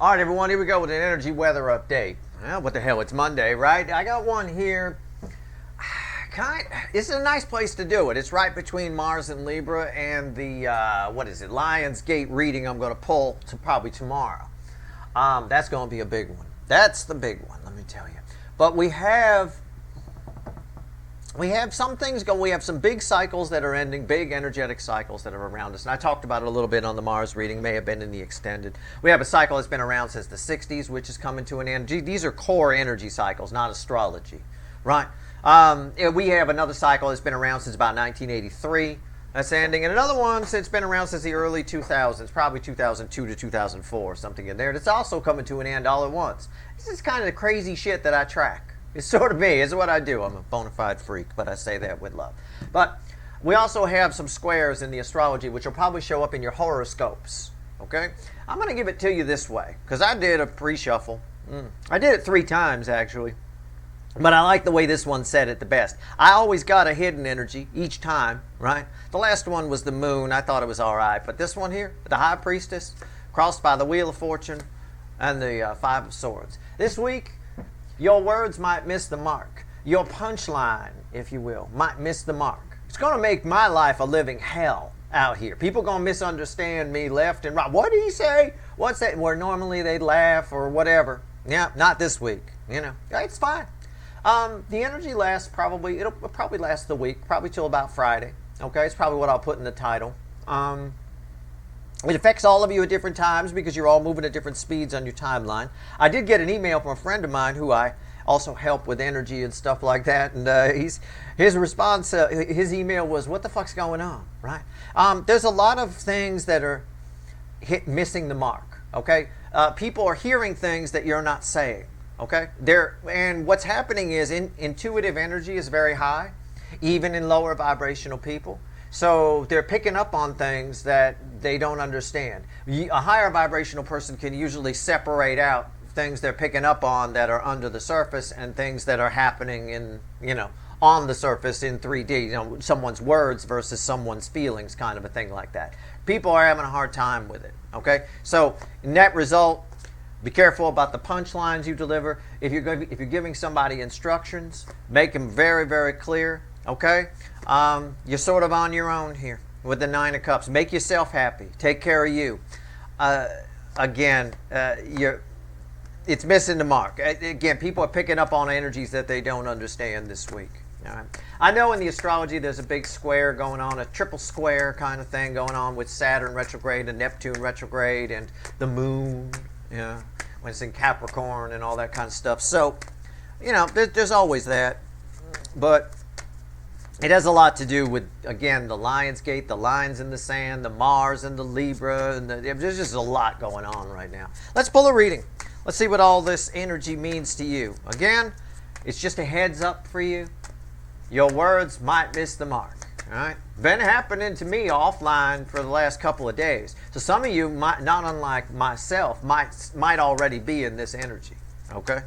All right, everyone, here we go with an energy weather update. Well, what the hell, it's Monday, right? I got one here. This is a nice place to do it. It's right between Mars and Libra and the, Lion's Gate reading I'm going to pull to probably tomorrow. That's going to be a big one. That's the big one, let me tell you. But we have some things going. We have some big cycles that are ending, big energetic cycles that are around us. And I talked about it a little bit on the Mars reading, may have been in the extended. We have a cycle that's been around since the 60s, which is coming to an end. These are core energy cycles, not astrology, right? We have another cycle that's been around since about 1983. That's ending. And another one that's been around since the early 2000s, probably 2002 to 2004, something in there. That's also coming to an end all at once. This is kind of the crazy shit that I track. It's sort of me. It's what I do. I'm a bona fide freak, but I say that with love. But we also have some squares in the astrology, which will probably show up in your horoscopes. Okay? I'm going to give it to you this way, because I did a pre-shuffle. I did it 3 times, actually. But I like the way this one said it the best. I always got a hidden energy each time, right? The last one was the moon. I thought it was all right. But this one here, the high priestess, crossed by the wheel of fortune and the 5 of swords. This week, your words might miss the mark. Your punchline, if you will, might miss the mark. It's going to make my life a living hell out here. People going to misunderstand me left and right. What did he say? What's that? Where normally they'd laugh or whatever. Yeah, not this week. You know, it's fine. The energy lasts it'll probably last the week, probably till about Friday. Okay, it's probably what I'll put in the title. It affects all of you at different times because you're all moving at different speeds on your timeline. I did get an email from a friend of mine who I also help with energy and stuff like that, and his response, his email was, "What the fuck's going on?" Right? There's a lot of things that are missing the mark. Okay, people are hearing things that you're not saying. Okay, and what's happening is intuitive energy is very high, even in lower vibrational people. So they're picking up on things that they don't understand. A higher vibrational person can usually separate out things they're picking up on that are under the surface and things that are happening on the surface in 3D, someone's words versus someone's feelings, kind of a thing like that. People are having a hard time with it, okay? So net result, be careful about the punchlines you deliver. If you're giving somebody instructions, make them very, very clear. Okay, you're sort of on your own here with the 9 of Cups. Make yourself happy. Take care of you. It's missing the mark. Again, people are picking up on energies that they don't understand this week. All right. I know in the astrology there's a big square going on, a triple square kind of thing going on with Saturn retrograde and Neptune retrograde and the moon. Yeah, when it's in Capricorn and all that kind of stuff. So, there's always that, but it has a lot to do with, again, the Lion's Gate, the lines in the sand, the Mars and the Libra, and there's just a lot going on right now. Let's pull a reading. Let's see what all this energy means to you. Again, it's just a heads up for you. Your words might miss the mark. All right, been happening to me offline for the last couple of days. So some of you might, not unlike myself, might already be in this energy. Okay,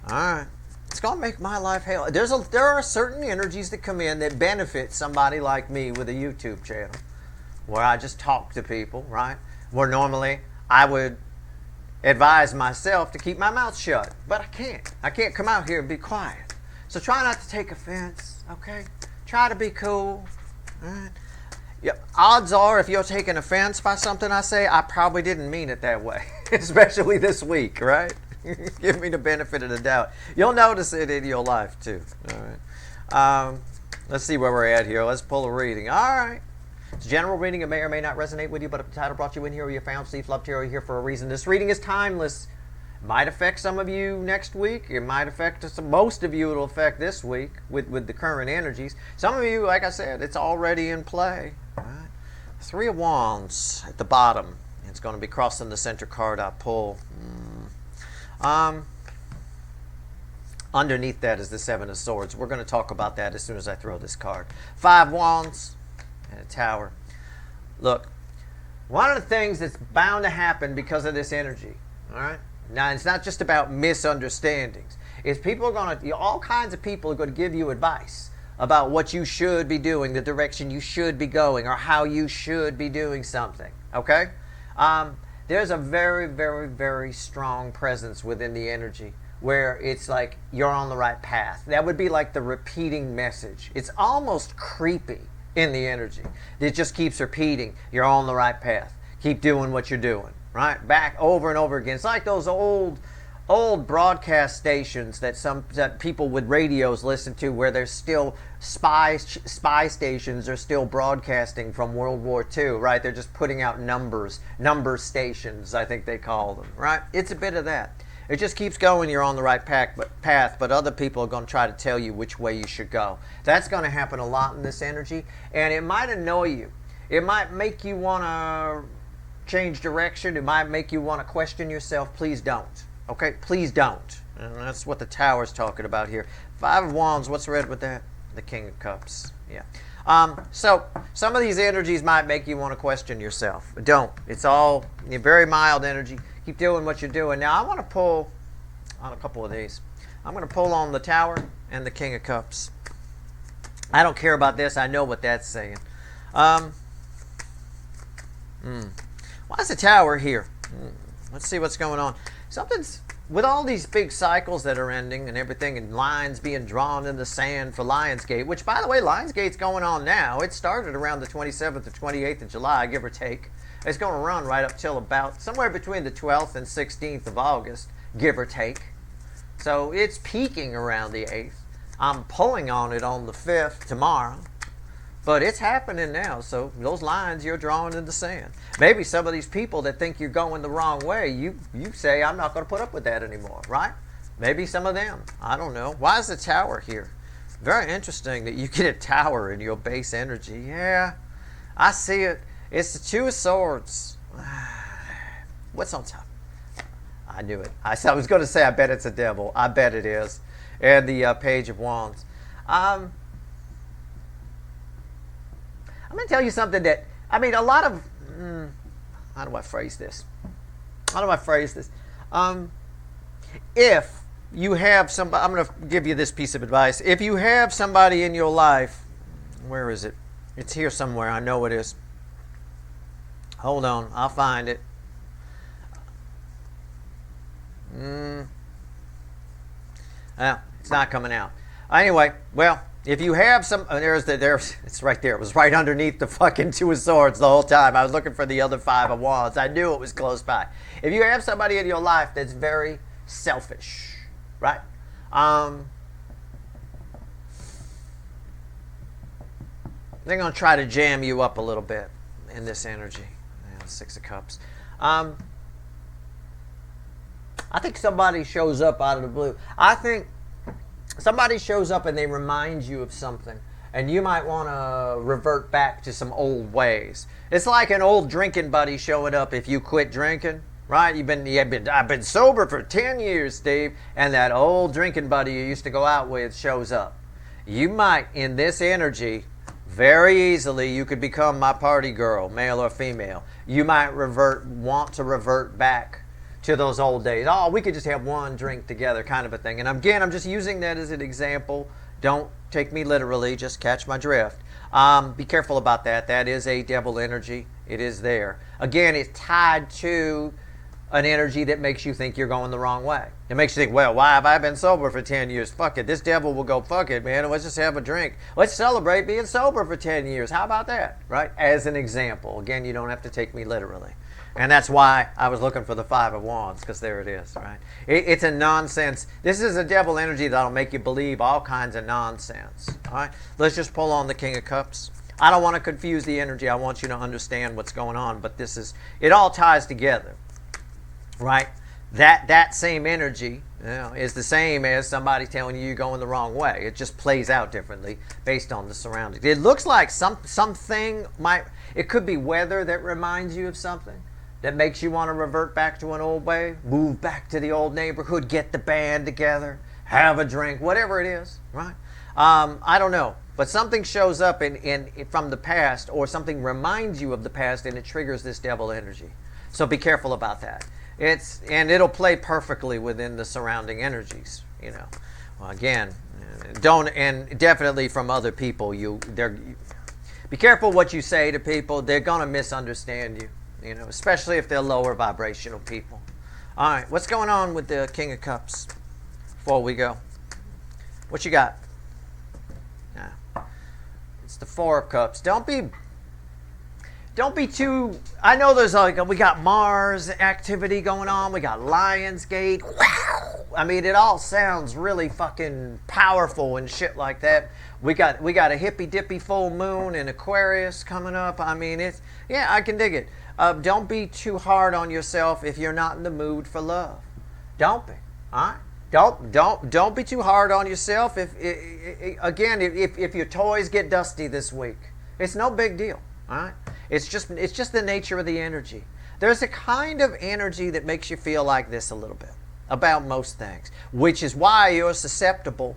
all right. It's gonna make my life hell. There are certain energies that come in that benefit somebody like me with a YouTube channel, where I just talk to people, right? Where normally I would advise myself to keep my mouth shut, but I can't. I can't come out here and be quiet. So try not to take offense. Okay, try to be cool. All right. Yeah, odds are, if you're taking offense by something I say, I probably didn't mean it that way, especially this week, right? Give me the benefit of the doubt. You'll notice it in your life, too. All right. Let's see where we're at here. Let's pull a reading. All right. It's a general reading. It may or may not resonate with you, but if the title brought you in here or you found Steve Love here, you're here for a reason. This reading is timeless. It might affect some of you next week. It might affect most of you. It'll affect this week with the current energies. Some of you, like I said, it's already in play. All right. 3 of Wands at the bottom. It's going to be crossing the center card I pull. Underneath that is the 7 of Swords. We're going to talk about that as soon as I throw this card. 5 Wands and a Tower. Look, one of the things that's bound to happen because of this energy, all right? Now, it's not just about misunderstandings. It's all kinds of people are going to give you advice about what you should be doing, the direction you should be going, or how you should be doing something, okay? there's a very, very, very strong presence within the energy where it's like you're on the right path. That would be like the repeating message. It's almost creepy in the energy. It just keeps repeating, you're on the right path. Keep doing what you're doing, right? Back over and over again. It's like those old broadcast stations that people with radios listen to, where there's still spy stations are still broadcasting from World War II, right? They're just putting out number stations, I think they call them, right? It's a bit of that. It just keeps going, you're on the right path, but other people are going to try to tell you which way you should go. That's going to happen a lot in this energy, and it might annoy you. It might make you want to change direction. It might make you want to question yourself. Please don't. Okay? Please don't. And that's what the Tower's talking about here. Five of Wands, what's red with that? The King of Cups. Yeah. So some of these energies might make you want to question yourself. But don't. It's all very mild energy. Keep doing what you're doing. Now I want to pull on a couple of these. I'm going to pull on the Tower and the King of Cups. I don't care about this. I know what that's saying. Why is the Tower here? Let's see what's going on. Something's with all these big cycles that are ending and everything, and lines being drawn in the sand for Lionsgate, which, by the way, Lionsgate's going on now. It started around the 27th or 28th of July, give or take. It's going to run right up till about somewhere between the 12th and 16th of August, give or take. So it's peaking around the 8th. I'm pulling on it on the 5th tomorrow. But it's happening now, so those lines you're drawing in the sand. Maybe some of these people that think you're going the wrong way, you say, I'm not going to put up with that anymore, right? Maybe some of them. I don't know. Why is the Tower here? Very interesting that you get a Tower in your base energy. Yeah, I see it. It's the Two of Swords. What's on top? I knew it. I was going to say, I bet it's a devil. I bet it is. And the Page of Wands. I'm going to tell you something that, a lot of, how do I phrase this? If you have somebody, I'm going to give you this piece of advice. If you have somebody in your life, where is it? It's here somewhere. I know it is. Hold on. I'll find it. It's not coming out. Anyway, well, if you have some, it's right there. It was right underneath the fucking Two of Swords the whole time. I was looking for the other Five of Wands. I knew it was close by. If you have somebody in your life that's very selfish, right? They're going to try to jam you up a little bit in this energy. Yeah, Six of Cups. I think somebody shows up out of the blue. I think somebody shows up and they remind you of something, and you might want to revert back to some old ways. It's like an old drinking buddy showing up if you quit drinking, right? I've been sober for 10 years, Steve, and that old drinking buddy you used to go out with shows up. You might, in this energy, very easily, you could become my party girl, male or female. You might want to revert back to those old days. Oh, we could just have one drink together, kind of a thing. And again, I'm just using that as an example. Don't take me literally, just catch my drift. Be careful about that. That is a devil energy. It is there. Again, it's tied to an energy that makes you think you're going the wrong way. It makes you think, well, why have I been sober for 10 years? Fuck it. This devil will go, fuck it, man. Let's just have a drink. Let's celebrate being sober for 10 years. How about that? Right? As an example. Again, you don't have to take me literally. And that's why I was looking for the Five of Wands, because there it is, right? It's a nonsense. This is a devil energy that'll make you believe all kinds of nonsense, all right? Let's just pull on the King of Cups. I don't want to confuse the energy. I want you to understand what's going on, but it all ties together, right? That same energy, is the same as somebody telling you you're going the wrong way. It just plays out differently based on the surroundings. It looks like something it could be weather that reminds you of something that makes you want to revert back to an old way, move back to the old neighborhood, get the band together, have a drink, whatever it is, right? I don't know, but something shows up from the past, or something reminds you of the past, and it triggers this devil energy. So be careful about that. And it'll play perfectly within the surrounding energies, Well, again, and definitely from other people, be careful what you say to people. They're going to misunderstand you. You know, especially if they're lower vibrational people. All right, what's going on with the King of Cups before we go? What you got? Yeah. It's the Four of Cups. Don't be too. I know there's we got Mars activity going on. We got Lionsgate. Wow. I mean, it all sounds really fucking powerful and shit like that. We got a hippy dippy full moon in Aquarius coming up. I mean, I can dig it. Don't be too hard on yourself if you're not in the mood for love. Don't be. All right. Don't be too hard on yourself. If your toys get dusty this week, it's no big deal. All right. It's just the nature of the energy. There's a kind of energy that makes you feel like this a little bit about most things, which is why you're susceptible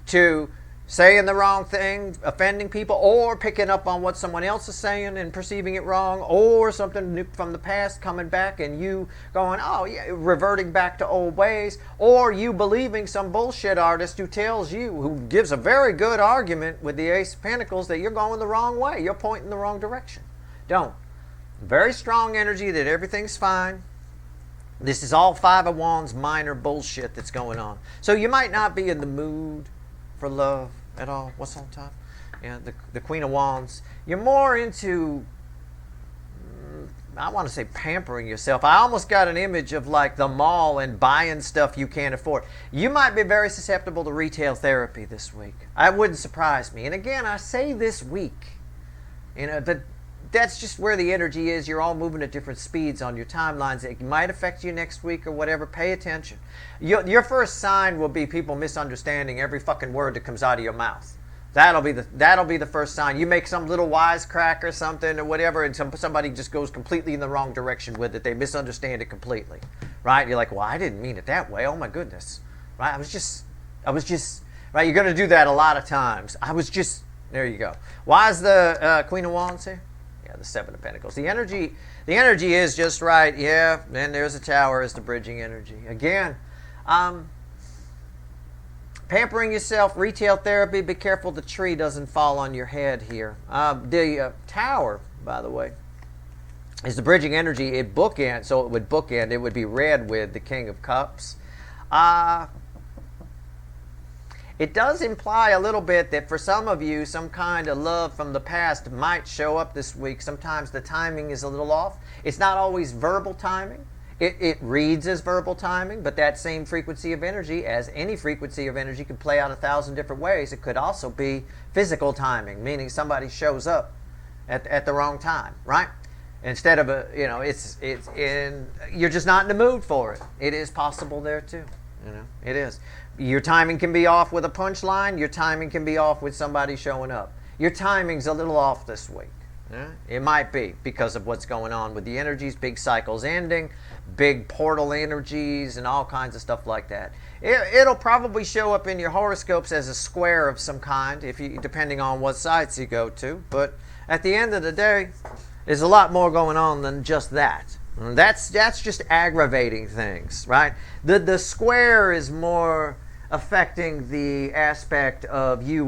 to saying the wrong thing, offending people, or picking up on what someone else is saying and perceiving it wrong, or something new from the past coming back and you going, oh yeah, reverting back to old ways, or you believing some bullshit artist who tells you, who gives a very good argument with the Ace of Pentacles that you're going the wrong way, you're pointing the wrong direction. Don't. Very strong energy that everything's fine. This is all Five of Wands minor bullshit that's going on. So you might not be in the mood for love at all. What's on top? Yeah, the Queen of Wands. You're more into, I want to say, pampering yourself. I almost got an image of like the mall and buying stuff you can't afford. You might be very susceptible to retail therapy this week. That wouldn't surprise me. And again, I say this week. You know, that's just where the energy is. You're all moving at different speeds on your timelines. It might affect you next week or whatever. Pay attention. Your first sign will be people misunderstanding every fucking word that comes out of your mouth. That'll be the first sign. You make some little wisecrack or something or whatever, and somebody just goes completely in the wrong direction with it. They misunderstand it completely, right? You're like, well, I didn't mean it that way. Oh my goodness, right? I was just, right? You're going to do that a lot of times. There you go. Why is the Queen of Wands here? Yeah, the Seven of Pentacles. The energy is just right. Yeah, and there's a Tower as the bridging energy. Again, pampering yourself, retail therapy. Be careful the tree doesn't fall on your head here. The Tower, by the way, is the bridging energy. It bookends, so it would bookend. It would be red with the King of Cups. It does imply a little bit that for some of you, some kind of love from the past might show up this week. Sometimes the timing is a little off. It's not always verbal timing. It reads as verbal timing, but that same frequency of energy, as any frequency of energy, can play out 1,000 different ways. It could also be physical timing, meaning somebody shows up at the wrong time, right? Instead of you're just not in the mood for it. It is possible there too. You know, it is. Your timing can be off with a punchline. Your timing can be off with somebody showing up. Your timing's a little off this week. Yeah? It might be because of what's going on with the energies, big cycles ending, big portal energies, and all kinds of stuff like that. It'll probably show up in your horoscopes as a square of some kind, depending on what sites you go to. But at the end of the day, there's a lot more going on than just that. And that's just aggravating things, right? The square is more affecting the aspect of you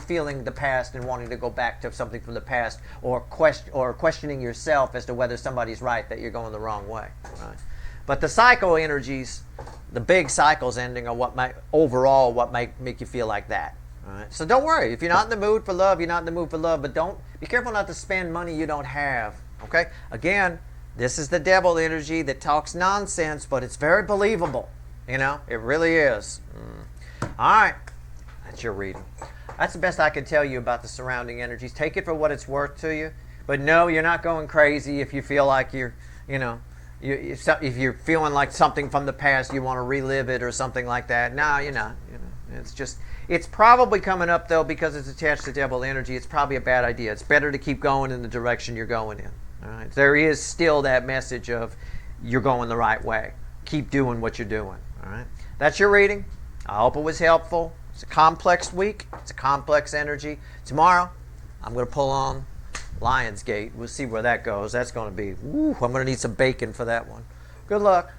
feeling the past and wanting to go back to something from the past, or questioning yourself as to whether somebody's right that you're going the wrong way, right? But the cycle energies, the big cycles ending, are what might make you feel like that. All right? So don't worry. If you're not in the mood for love, you're not in the mood for love. But be careful not to spend money you don't have. Okay? Again, this is the devil energy that talks nonsense, but it's very believable. You know, it really is. All right. That's your reading. That's the best I can tell you about the surrounding energies. Take it for what it's worth to you. But no, you're not going crazy if you feel like if you're feeling like something from the past, you want to relive it or something like that. No, you're not. It's probably coming up, though, because it's attached to devil energy. It's probably a bad idea. It's better to keep going in the direction you're going in. All right. There is still that message of you're going the right way. Keep doing what you're doing. All right. That's your reading. I hope it was helpful. It's a complex week. It's a complex energy. Tomorrow, I'm going to pull on Lionsgate. We'll see where that goes. That's going to be, I'm going to need some bacon for that one. Good luck.